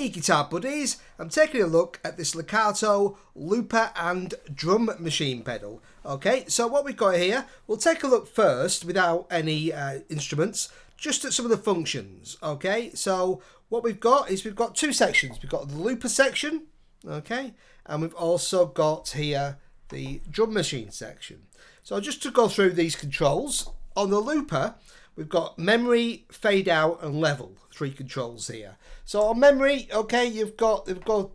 Hey guitar buddies, I'm taking a look at this Lekato looper and drum machine pedal. Okay, so what we've got here, we'll take a look first without any instruments, just at some of the functions. Okay, so what we've got is we've got two sections. We've got the looper section, okay, and we've also got here the drum machine section. So just to go through these controls, on the looper, we've got memory, fade out and level, three controls here. So on memory, okay, we've got to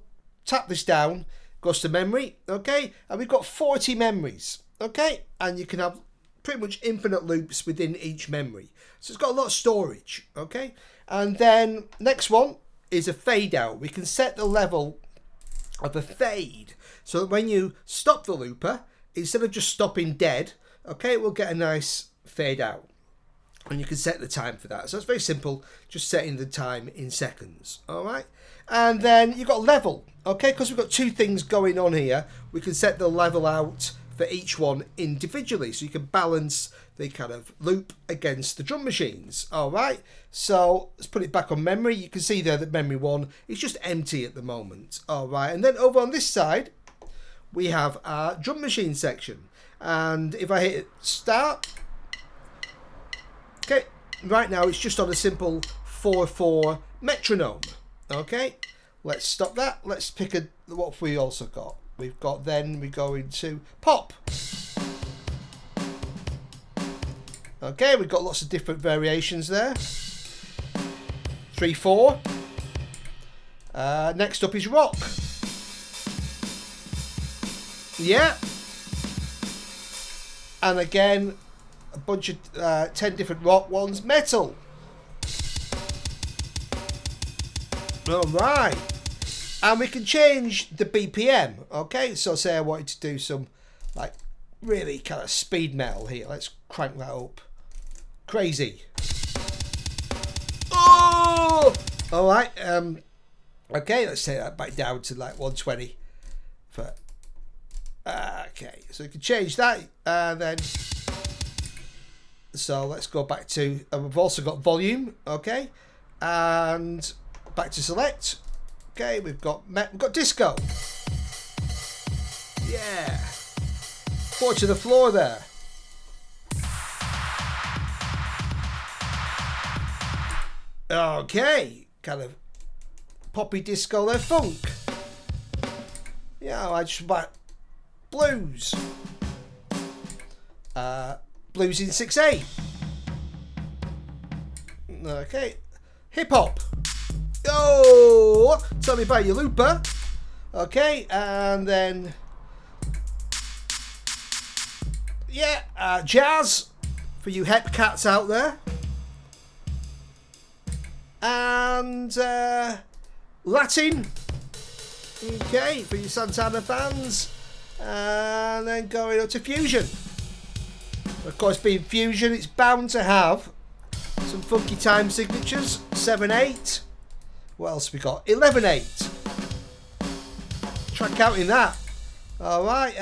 tap this down, goes to memory, okay, and we've got 40 memories, okay, and you can have pretty much infinite loops within each memory. So it's got a lot of storage, okay. And then next one is a fade out. We can set the level of the fade so that when you stop the looper, instead of just stopping dead, okay, we'll get a nice fade out. And you can set the time for that. So it's very simple, just setting the time in seconds. All right. And then you've got level, okay, because we've got two things going on here. We can set the level out for each one individually. So you can balance the kind of loop against the drum machines. All right. So let's put it back on memory. You can see there that memory 1 is just empty at the moment. All right. And then over on this side, we have our drum machine section. And if I hit start, okay, right now it's just on a simple 4/4 metronome. Okay, let's stop that. Let's pick what have we also got. We've got then we go into pop. Okay, we've got lots of different variations there. 3/4. Next up is rock. Yeah. And again, a bunch of 10 different rock ones. Metal. Alright. And we can change the BPM. Okay, so say I wanted to do some like really kind of speed metal here. Let's crank that up. Crazy. Oh! Alright, okay, let's take that back down to like 120 for okay, so you can change that, and then so let's go back to, and we've also got volume, okay, and back to select. Okay, we've got disco. Yeah, 4 to the floor there. Okay, kind of poppy disco there, funk. Yeah, I just like blues. Blues in 6/8. Okay. Hip hop. Oh, tell me about your looper. Okay, and then yeah, jazz for you hep cats out there. And Latin. Okay, for you Santana fans. And then going up to fusion. Of course, being fusion, it's bound to have some funky time signatures. 7/8. What else we got? 11/8. Try counting that. Alright,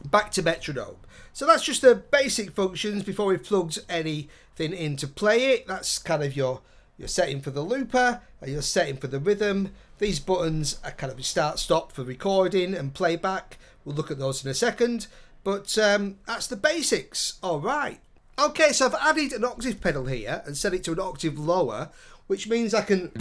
back to metronome. So that's just the basic functions before we've plugged anything in to play it. That's kind of your setting for the looper, and your setting for the rhythm. These buttons are kind of start stop for recording and playback. We'll look at those in a second, but that's the basics. All right. Okay, so I've added an octave pedal here and set it to an octave lower, which means I can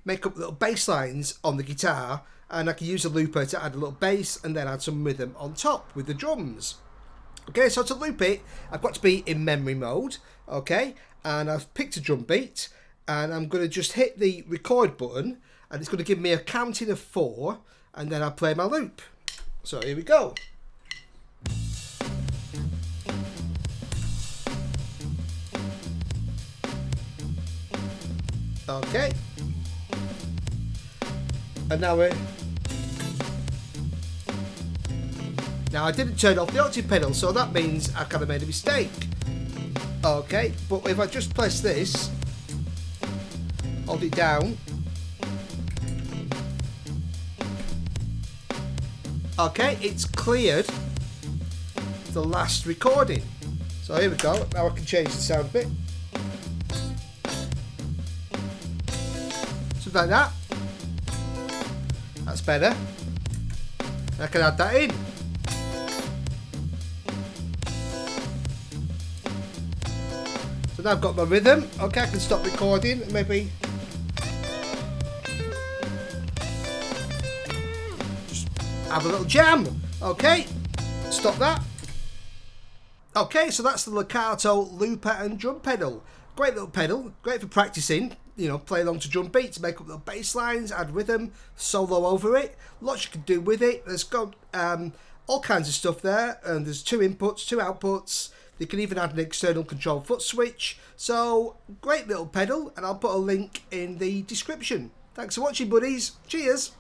make up little bass lines on the guitar, and I can use a looper to add a little bass and then add some rhythm on top with the drums. Okay, so to loop it, I've got to be in memory mode, okay, and I've picked a drum beat, and I'm going to just hit the record button, and it's going to give me a counting of 4, and then I'll play my loop. So here we go. Okay. And now I didn't turn off the octave pedal, so that means I kind of made a mistake. Okay, but if I just press this, hold it down. Okay, it's cleared the last recording. So here we go. Now I can change the sound a bit. Something like that. That's better. I can add that in. So now I've got my rhythm. Okay, I can stop recording. Maybe just have a little jam. Okay, stop that. Okay, so that's the Lekato looper and drum pedal. Great little pedal, great for practicing. You know, play along to drum beats, make up little bass lines, add rhythm, solo over it. Lots you can do with it. There's got all kinds of stuff there, and there's 2 inputs, 2 outputs. You can even add an external control foot switch. So, great little pedal, and I'll put a link in the description. Thanks for watching, buddies. Cheers.